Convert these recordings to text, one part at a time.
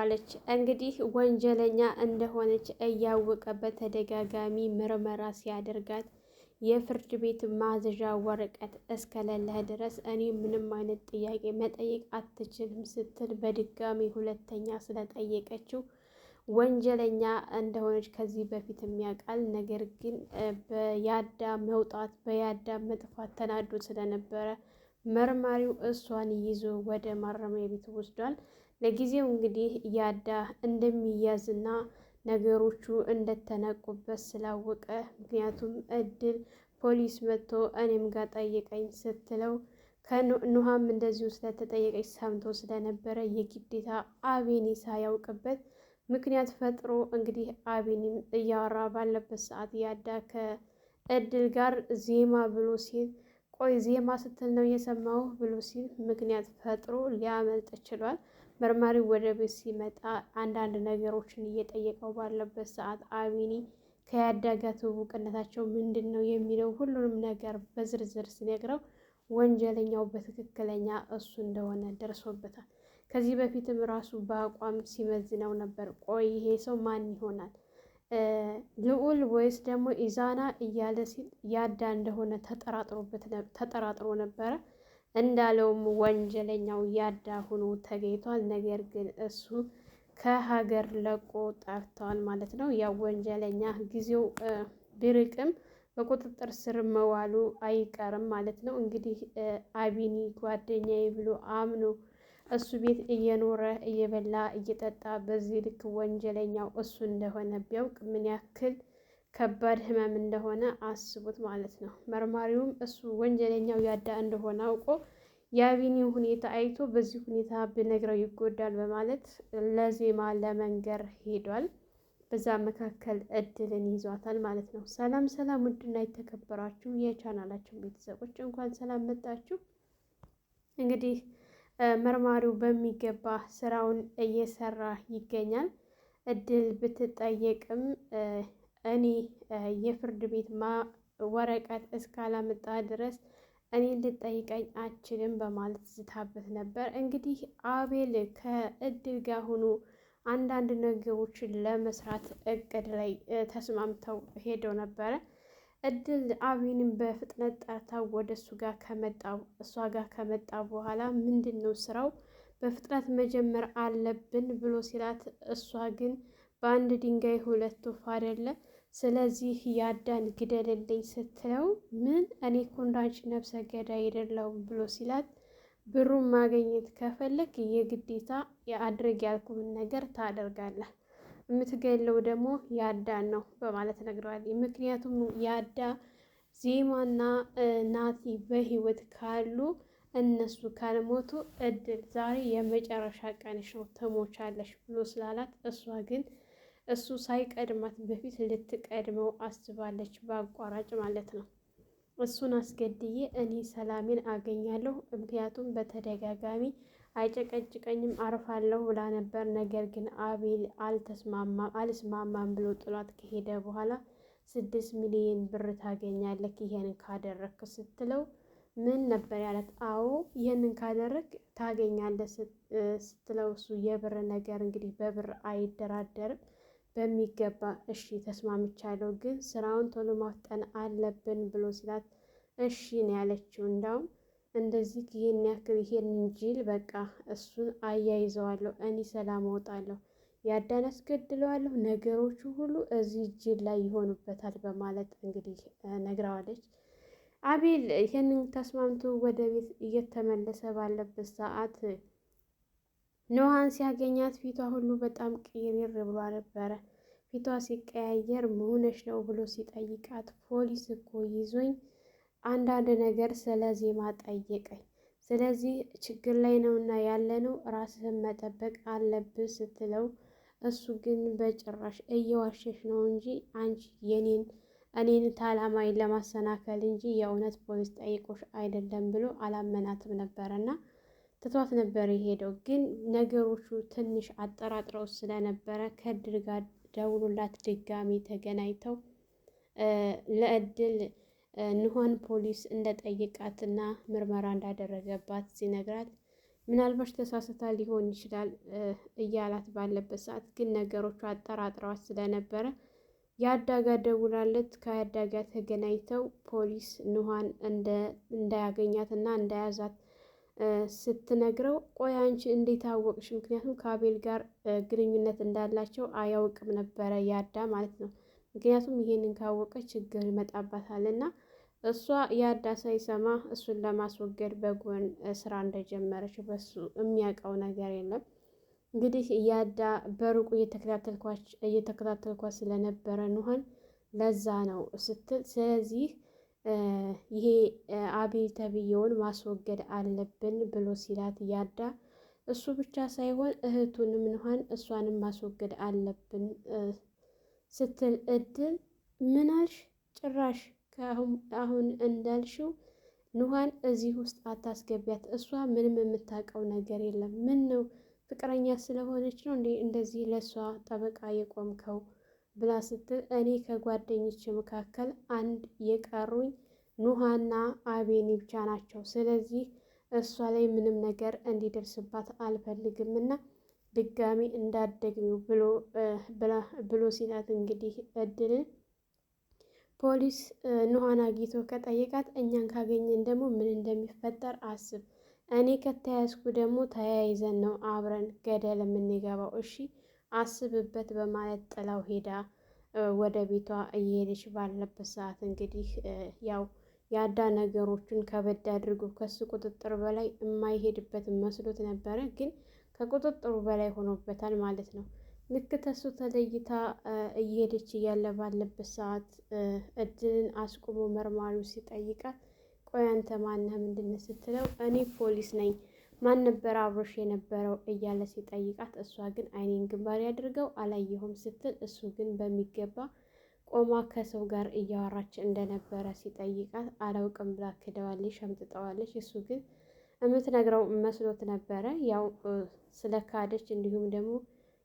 አለች እንግዲህ ወንጀለኛ እንደሆነች እያወቀ በተደጋጋሚ ምርመራ ሲያደርጋት የፍርድ ቤት ማዘዣ ወረቀት እስከሌለህ ድረስ እኔ ምንም አይነት ጥያቄ መጠየቅ አትችልም ስትል በድጋሚ ሁለተኛ ስለጠየቀችው ወንጀለኛ እንደሆነች ከዚህ በፊት የሚያውቃል። ነገር ግን በያዳም መውጣት በያዳም መጥፋት ተናዶ ስለነበረ መርማሪው እሷን ይዞ ወደ ማረሚያ ቤት ወስዷል። ለጊዜው እንግዲህ ያዳ እንደሚያዝና ነገሮቹ እንደተነቁበት ስላወቀ ምክንያቱም እድል ፖሊስ መጥቶ እኔም ጋር ጠይቀኝ ስትለው ከኑሃም እንደዚሁ ስለተጠየቀች ሰምቶ ስለነበረ የግዴታ አቤኔ ሳያውቅበት ምክንያት ፈጥሮ እንግዲህ አቤኔም እያወራ ባለበት ሰዓት ያዳ ከእድል ጋር ዜማ ብሎ ሲል ቆይ ዜማ ስትል ነው የሰማው ብሎ ሲል ምክንያት ፈጥሮ ሊያመልጥ ችሏል። መርማሪው ወደ ቤት ሲመጣ አንዳንድ ነገሮችን እየጠየቀው ባለበት ሰዓት አቤኔ ከያዳ ጋር ትውውቅነታቸው ምንድን ነው የሚለው ሁሉንም ነገር በዝርዝር ሲነግረው ወንጀለኛው በትክክለኛ እሱ እንደሆነ ደርሶበታል። ከዚህ በፊትም ራሱ በአቋም ሲመዝነው ነበር። ቆይ ይሄ ሰው ማን ይሆናል ልዑል ወይስ ደግሞ ኢዛና እያለ ሲል ያዳ እንደሆነ ተጠራጥሮ ነበረ። እንዳለውም ወንጀለኛው ያዳ ሆኖ ተገኝቷል። ነገር ግን እሱ ከሀገር ለቆ ጠፍቷል ማለት ነው። ያው ወንጀለኛ ጊዜው ቢርቅም በቁጥጥር ስር መዋሉ አይቀርም ማለት ነው። እንግዲህ አቤኔ ጓደኛዬ ብሎ አምኖ እሱ ቤት እየኖረ እየበላ እየጠጣ በዚህ ልክ ወንጀለኛው እሱ እንደሆነ ቢያውቅ ምን ያክል ከባድ ሕመም እንደሆነ አስቡት ማለት ነው። መርማሪውም እሱ ወንጀለኛው ያዳ እንደሆነ አውቆ የአቤኔ ሁኔታ አይቶ በዚህ ሁኔታ ብነግረው ይጎዳል በማለት ለዜማ ለመንገር ሄዷል። በዛ መካከል እድልን ይዟታል ማለት ነው። ሰላም ሰላም! ውድና የተከበራችሁ የቻናላችን ቤተሰቦች እንኳን ሰላም መጣችሁ። እንግዲህ መርማሪው በሚገባ ስራውን እየሰራ ይገኛል። እድል ብትጠየቅም እኔ የፍርድ ቤት ወረቀት እስካላመጣ ድረስ እኔ ልጠይቀኝ አችልም በማለት ዝታበት ነበር። እንግዲህ አቤል ከእድል ጋር ሆኖ አንዳንድ ነገሮችን ለመስራት እቅድ ላይ ተስማምተው ሄደው ነበረ። እድል አቤልን በፍጥነት ጠርታ ወደ እሷ ጋር ከመጣ በኋላ ምንድን ነው ስራው በፍጥነት መጀመር አለብን ብሎ ሲላት፣ እሷ ግን በአንድ ድንጋይ ሁለት ወፍ አይደለ፣ ስለዚህ ያዳን ግደልልኝ ስትለው ምን እኔ እኮ እንዳንቺ ነፍሰ ገዳይ አይደለሁም ብሎ ሲላት፣ ብሩን ማግኘት ከፈለክ የግዴታ የአድርግ ያልኩህን ነገር ታደርጋለህ፣ የምትገለው ደግሞ ያዳን ነው በማለት ነግረዋል። ምክንያቱም ያዳ ዜማና ናቲ በህይወት ካሉ እነሱ ካልሞቱ እድል ዛሬ የመጨረሻ ቀንሽ ነው ትሞቻለሽ ብሎ ስላላት፣ እሷ ግን እሱ ሳይቀድማት በፊት ልትቀድመው አስባለች፣ በአቋራጭ ማለት ነው። እሱን አስገድዬ እኔ ሰላሜን አገኛለሁ፣ ምክንያቱም በተደጋጋሚ አይጨቀጭቀኝም አርፋለሁ ብላ ነበር። ነገር ግን አቤል አልስማማም ብሎ ጥሏት ከሄደ በኋላ 6 ሚሊዮን ብር ታገኛለህ ይሄንን ካደረክ ስትለው ምን ነበር ያለት? አዎ ይህንን ካደረግ ታገኛለህ ስትለው እሱ የብር ነገር እንግዲህ በብር አይደራደርም። በሚገባ እሺ ተስማምቻለሁ፣ ግን ስራውን ቶሎ ማፍጠን አለብን ብሎ ሲላት እሺ ነው ያለችው። እንዳውም እንደዚህ ይሄን ያክል ይሄን ጅል በቃ እሱን አያይዘዋለሁ፣ እኔ ሰላም እወጣለሁ፣ ያዳን አስገድለዋለሁ፣ ነገሮቹ ሁሉ እዚህ ጅል ላይ ይሆኑበታል በማለት እንግዲህ ነግረዋለች። አቤል ይህንን ተስማምቶ ወደ ቤት እየተመለሰ ባለበት ሰዓት ኑሃን ሲያገኛት ፊቷ ሁሉ በጣም ቅይር ብሎ ነበረ። ፊቷ ሲቀያየር መሆነች ነው ብሎ ሲጠይቃት ፖሊስ እኮ ይዞኝ አንዳንድ ነገር ስለ ዜማ ጠየቀኝ፣ ስለዚህ ችግር ላይ ነውና ያለነው ራስህን መጠበቅ አለብህ ስትለው፣ እሱ ግን በጭራሽ እየዋሸሽ ነው እንጂ አንቺ እኔን ታላማኝ ለማሰናከል እንጂ የእውነት ፖሊስ ጠይቆሽ አይደለም ብሎ አላመናትም ነበረና ትቷት ነበር የሄደው። ግን ነገሮቹ ትንሽ አጠራጥረው ስለነበረ ከእድል ጋር ደውሎላት ድጋሚ ተገናኝተው ለእድል ኑሃን ፖሊስ እንደጠየቃትና ምርመራ እንዳደረገባት ሲነግራት ምናልባት ተሳስታ ሊሆን ይችላል እያላት ባለበት ሰዓት ግን ነገሮቹ አጠራጥረዋት ስለነበረ የአዳጋ ደውላለት ከአዳጋ ተገናኝተው ፖሊስ ኑሃን እንዳያገኛት እና እንዳያዛት ስትነግረው ቆይ አንቺ እንዴት አወቅሽ? ምክንያቱም ከአቤል ጋር ግንኙነት እንዳላቸው አያውቅም ነበረ ያዳ ማለት ነው። ምክንያቱም ይሄንን ካወቀ ችግር ይመጣባታል እና እሷ ያዳ ሳይሰማ እሱን ለማስወገድ በጎን ስራ እንደጀመረች በሱ የሚያውቀው ነገር የለም። እንግዲህ ያዳ በሩቁ እየተከታተልኳት ስለነበረ ኑሃን ለዛ ነው ስትል ስለዚህ ይሄ አቤል ተብዬውን ማስወገድ አለብን ብሎ ሲላት ያዳ እሱ ብቻ ሳይሆን እህቱንም ኑሃን እሷንም ማስወገድ አለብን ስትል እድል ምናልሽ ጭራሽ አሁን እንዳልሽው ኑሃን እዚህ ውስጥ አታስገቢያት፣ እሷ ምንም የምታውቀው ነገር የለም። ምን ነው ፍቅረኛ ስለሆነች ነው እንዴ እንደዚህ ለእሷ ጠበቃ የቆምከው ብላ ስትል እኔ ከጓደኞች መካከል አንድ የቀሩኝ ኑሃና አቤኒ ብቻ ናቸው። ስለዚህ እሷ ላይ ምንም ነገር እንዲደርስባት አልፈልግም እና ድጋሚ እንዳደግሚው ብሎ ሲላት እንግዲህ እድልን ፖሊስ ኑሃን አግኝቶ ከጠየቃት እኛን ካገኘን ደግሞ ምን እንደሚፈጠር አስብ፣ እኔ ከተያዝኩ ደግሞ ተያይዘን ነው አብረን ገደል የምንገባው፣ እሺ አስብበት በማለት ጥላው ሄዳ ወደ ቤቷ እየሄደች ባለበት ሰዓት እንግዲህ ያው ያዳ ነገሮችን ከበድ አድርጎ ከሱ ቁጥጥር በላይ የማይሄድበት መስሎት ነበረ፣ ግን ከቁጥጥሩ በላይ ሆኖበታል ማለት ነው። ልክ ተሱ ተለይታ እየሄደች እያለ ባለበት ሰዓት እድልን አስቁሞ መርማሪው ሲጠይቃት ቆይ አንተ ማነህ ምንድነው ስትለው እኔ ፖሊስ ነኝ፣ ማን ነበር አብሮሽ የነበረው እያለ ሲጠይቃት እሷ ግን አይኔን ግንባር ያድርገው አላየሁም ስትል እሱ ግን በሚገባ ቆማ ከሰው ጋር እያወራች እንደነበረ ሲጠይቃት አላውቅም ብላ ክደዋለች፣ ሸምጥጠዋለች። እሱ ግን የምትነግረው መስሎት ነበረ። ያው ስለ ካደች እንዲሁም ደግሞ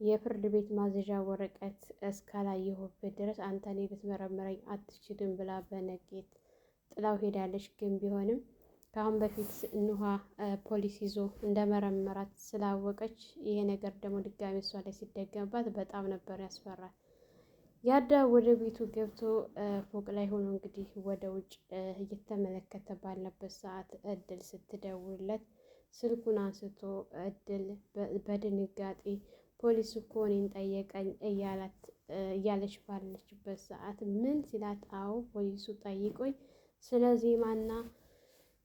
የፍርድ ቤት ማዘዣ ወረቀት እስካላየሁበት ድረስ አንተ እኔ ብትመረምረኝ አትችልም ብላ በነጌት ጥላው ሄዳለች። ግን ቢሆንም ከአሁን በፊት ኑሃ ፖሊስ ይዞ እንደመረመራት ስላወቀች ይሄ ነገር ደግሞ ድጋሚ እሷ ላይ ሲደገምባት በጣም ነበር ያስፈራል። ያዳ ወደ ቤቱ ገብቶ ፎቅ ላይ ሆኖ እንግዲህ ወደ ውጭ እየተመለከተ ባለበት ሰዓት እድል ስትደውልለት ስልኩን አንስቶ እድል በድንጋጤ ፖሊስ እኮ እኔን ጠየቀኝ እያለች ባለችበት ሰዓት ምን ሲላት አዎ ፖሊሱ ጠይቆኝ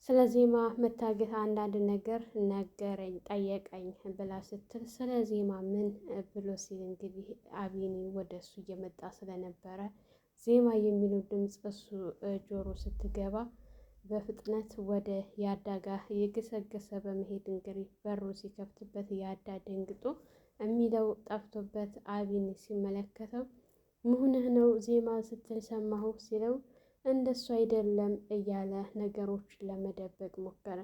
ስለ ዜማ መታገት አንዳንድ ነገር ነገረኝ ጠየቀኝ ብላ ስትል ስለ ዜማ ምን ብሎ ሲል እንግዲህ አቢኒ ወደ እሱ እየመጣ ስለነበረ ዜማ የሚለው ድምፅ እሱ ጆሮ ስትገባ በፍጥነት ወደ ያዳጋ የገሰገሰ በመሄድ እንግዲህ በሩ ሲከፍትበት ያዳ ደንግጦ የሚለው ጠፍቶበት አቢኒ ሲመለከተው መሆንህ ነው ዜማ ስትል ሰማሁ ሲለው እንደሱ አይደለም እያለ ነገሮችን ለመደበቅ ሞከረ።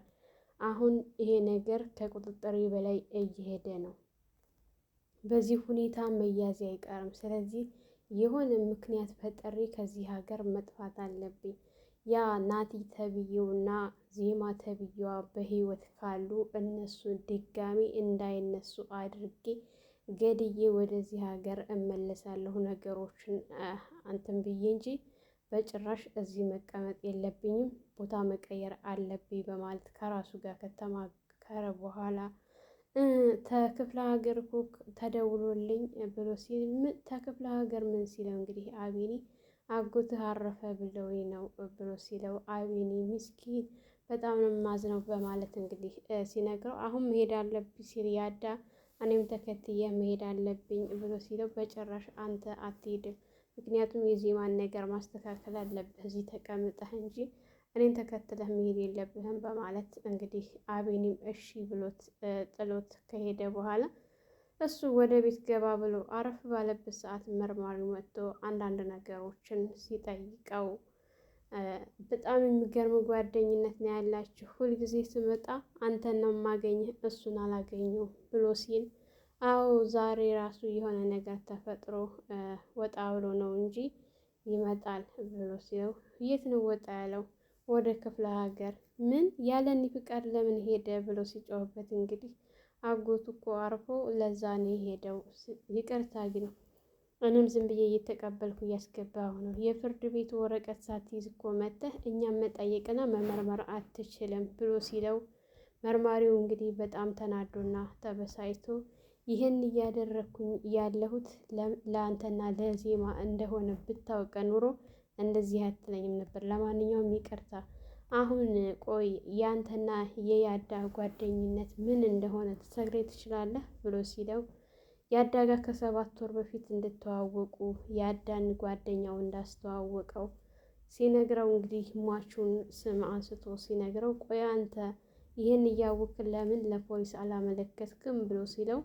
አሁን ይሄ ነገር ከቁጥጥር በላይ እየሄደ ነው። በዚህ ሁኔታ መያዝ አይቀርም። ስለዚህ የሆነ ምክንያት ፈጠሪ ከዚህ ሀገር መጥፋት አለብኝ። ያ ናቲ ተብዬውና ዜማ ተብዬዋ በህይወት ካሉ እነሱ ድጋሚ እንዳይነሱ አድርጌ ገድዬ ወደዚህ ሀገር እመለሳለሁ። ነገሮችን አንተን ብዬ እንጂ በጭራሽ እዚህ መቀመጥ የለብኝም፣ ቦታ መቀየር አለብኝ በማለት ከራሱ ጋር ከተማከረ በኋላ ተክፍለ ሀገር እኮ ተደውሎልኝ ብሎ ሲል ተክፍለ ሀገር ምን ሲለው እንግዲህ አቢኒ አጎትህ አረፈ ብለውኝ ነው ብሎ ሲለው አቢኒ ምስኪን በጣም ነው የማዝነው በማለት እንግዲህ ሲነግረው አሁን መሄድ አለብኝ ሲል ያዳ እኔም ተከትዬ መሄድ አለብኝ ብሎ ሲለው በጭራሽ አንተ አትሄድም፣ ምክንያቱም የዜማን ነገር ማስተካከል አለብህ እዚህ ተቀምጠህ እንጂ እኔን ተከትለህ መሄድ የለብህም በማለት እንግዲህ አቤኒም እሺ ብሎት ጥሎት ከሄደ በኋላ እሱ ወደ ቤት ገባ ብሎ አረፍ ባለበት ሰዓት መርማሪው መጥቶ አንዳንድ ነገሮችን ሲጠይቀው በጣም የሚገርም ጓደኝነት ነው ያላችሁ፣ ሁልጊዜ ስመጣ አንተን ነው የማገኝህ እሱን አላገኘውም ብሎ ሲል አዎ ዛሬ ራሱ የሆነ ነገር ተፈጥሮ ወጣ ብሎ ነው እንጂ ይመጣል ብሎ ሲለው የት ነው ወጣ ያለው? ወደ ክፍለ ሀገር። ምን ያለኒ ፍቃድ ለምን ሄደ ብሎ ሲጮህበት እንግዲህ አጎቱ እኮ አርፎ ለዛ ነው የሄደው። ይቅርታ ግን እኔም ዝም ብዬ እየተቀበልኩ እያስገባሁ ነው። የፍርድ ቤቱ ወረቀት ሳትይዝ እኮ መጥተህ እኛም መጠየቅና መመርመር አትችልም ብሎ ሲለው መርማሪው እንግዲህ በጣም ተናዶና ተበሳጭቶ ይህን እያደረግኩኝ ያለሁት ለአንተና ለዜማ እንደሆነ ብታውቀ ኑሮ እንደዚህ አትለኝም ነበር። ለማንኛውም ይቅርታ። አሁን ቆይ ያንተና የያዳ ጓደኝነት ምን እንደሆነ ትነግረኝ ትችላለህ ብሎ ሲለው ያዳ ጋር ከ7 ወር በፊት እንድተዋወቁ ያዳን ጓደኛው እንዳስተዋወቀው ሲነግረው እንግዲህ ሟቹን ስም አንስቶ ሲነግረው ቆይ አንተ ይህን እያወክ ለምን ለፖሊስ አላመለከትክም ብሎ ሲለው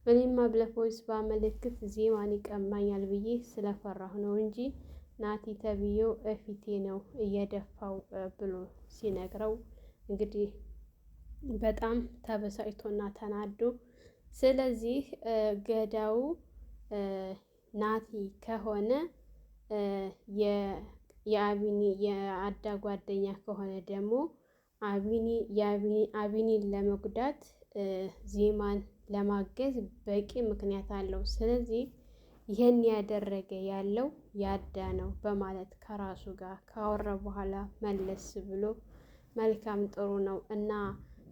እኔማ ለፖሊስ ባመለክት ዜማን ይቀማኛል ብዬ ስለፈራሁ ነው እንጂ ናቲ ተብዬው እፊቴ ነው እየደፋው ብሎ ሲነግረው እንግዲህ በጣም ተበሳጭቶና ተናዶ ስለዚህ ገዳው ናቲ ከሆነ የአቢኒ የአዳ ጓደኛ ከሆነ ደግሞ አቢኒን ለመጉዳት ዜማን ለማገዝ በቂ ምክንያት አለው። ስለዚህ ይህን ያደረገ ያለው ያዳ ነው በማለት ከራሱ ጋር ካወራ በኋላ መለስ ብሎ መልካም ጥሩ ነው እና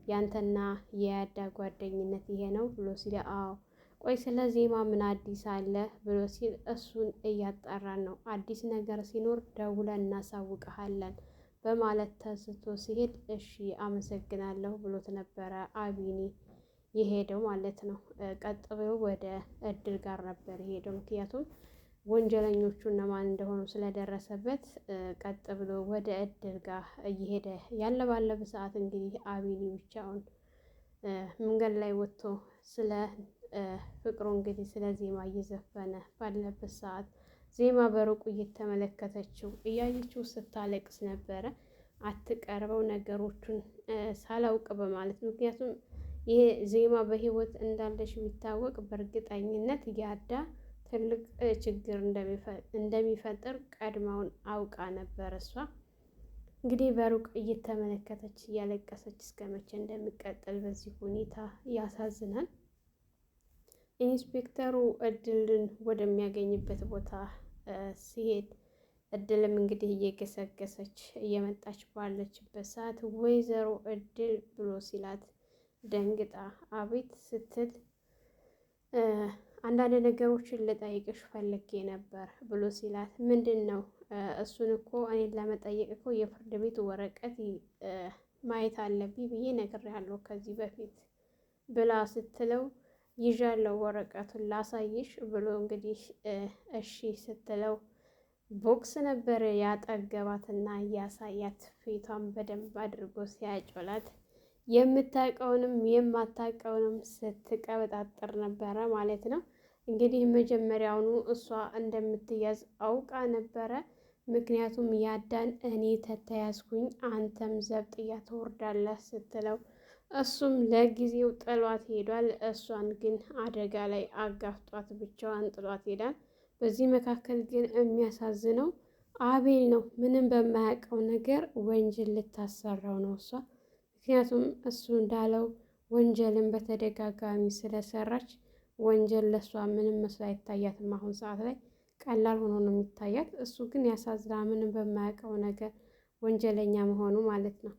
ያንተና የያዳ ጓደኝነት ይሄ ነው ብሎ ሲል አዎ ቆይ ስለ ዜማ ምን አዲስ አለ ብሎ ሲል እሱን እያጣራን ነው፣ አዲስ ነገር ሲኖር ደውለን እናሳውቀሃለን በማለት ተስቶ ሲሄድ እሺ አመሰግናለሁ ብሎት ነበረ አቢኒ የሄደው ማለት ነው። ቀጥ ብሎ ወደ እድል ጋር ነበር የሄደው፣ ምክንያቱም ወንጀለኞቹ እነማን እንደሆኑ ስለደረሰበት ቀጥ ብሎ ወደ እድል ጋር እየሄደ ያለ ባለበ ሰዓት እንግዲህ አቢኒ ብቻውን መንገድ ላይ ወጥቶ ስለ ፍቅሩ እንግዲህ ስለ ዜማ እየዘፈነ ባለበት ሰዓት ዜማ በሩቁ እየተመለከተችው እያየችው ስታለቅስ ነበረ። አትቀርበው ነገሮቹን ሳላውቅ በማለት ምክንያቱም ይሄ ዜማ በህይወት እንዳለሽ ቢታወቅ በእርግጠኝነት ያዳ ትልቅ ችግር እንደሚፈጥር ቀድማውን አውቃ ነበር። እሷ እንግዲህ በሩቅ እየተመለከተች እያለቀሰች እስከ መቼ እንደሚቀጥል በዚህ ሁኔታ ያሳዝናል። ኢንስፔክተሩ እድልን ወደሚያገኝበት ቦታ ሲሄድ እድልም እንግዲህ እየገሰገሰች እየመጣች ባለችበት ሰዓት ወይዘሮ እድል ብሎ ሲላት ደንግጣ አቤት ስትል አንዳንድ ነገሮችን ልጠይቅሽ ፈልጌ ነበር ብሎ ሲላት ምንድን ነው? እሱን እኮ እኔን ለመጠየቅ እኮ የፍርድ ቤት ወረቀት ማየት አለብኝ ብዬ ነግሬያለሁ ከዚህ በፊት ብላ ስትለው ይዣለው ወረቀቱን ላሳይሽ ብሎ እንግዲህ እሺ ስትለው ቦክስ ነበር ያጠገባትና ያሳያት ፊቷን በደንብ አድርጎ ሲያጮላት የምታውቀውንም የማታውቀውንም ስትቀበጣጠር ነበረ ማለት ነው። እንግዲህ መጀመሪያውኑ እሷ እንደምትያዝ አውቃ ነበረ። ምክንያቱም ያዳን እኔ ተተያዝኩኝ አንተም ዘብጥያ ትወርዳለህ ስትለው እሱም ለጊዜው ጥሏት ሄዷል። እሷን ግን አደጋ ላይ አጋፍጧት ብቻዋን ጥሏት ሄዳል። በዚህ መካከል ግን የሚያሳዝነው አቤል ነው። ምንም በማያውቀው ነገር ወንጀል ልታሰራው ነው እሷ። ምክንያቱም እሱ እንዳለው ወንጀልን በተደጋጋሚ ስለሰራች ወንጀል ለእሷ ምንም መስሎ አይታያትም። አሁን ሰዓት ላይ ቀላል ሆኖ ነው የሚታያት። እሱ ግን ያሳዝና ምንም በማያውቀው ነገር ወንጀለኛ መሆኑ ማለት ነው።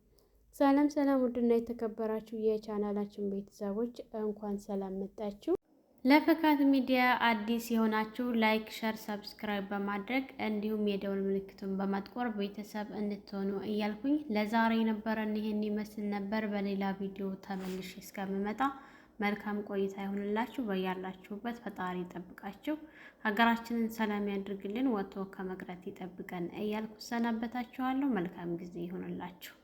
ሰላም ሰላም፣ ውድና የተከበራችሁ የቻናላችን ቤተሰቦች እንኳን ሰላም መጣችሁ። ለፈካት ሚዲያ አዲስ የሆናችሁ ላይክ፣ ሸር፣ ሰብስክራይብ በማድረግ እንዲሁም የደውል ምልክቱን በማጥቆር ቤተሰብ እንድትሆኑ እያልኩኝ ለዛሬ የነበረን ይህን ይመስል ነበር። በሌላ ቪዲዮ ተመልሼ እስከምመጣ መልካም ቆይታ ይሁንላችሁ። በያላችሁበት ፈጣሪ ይጠብቃችሁ፣ ሀገራችንን ሰላም ያድርግልን፣ ወጥቶ ከመቅረት ይጠብቀን እያልኩ ሰናበታችኋለሁ። መልካም ጊዜ ይሁንላችሁ።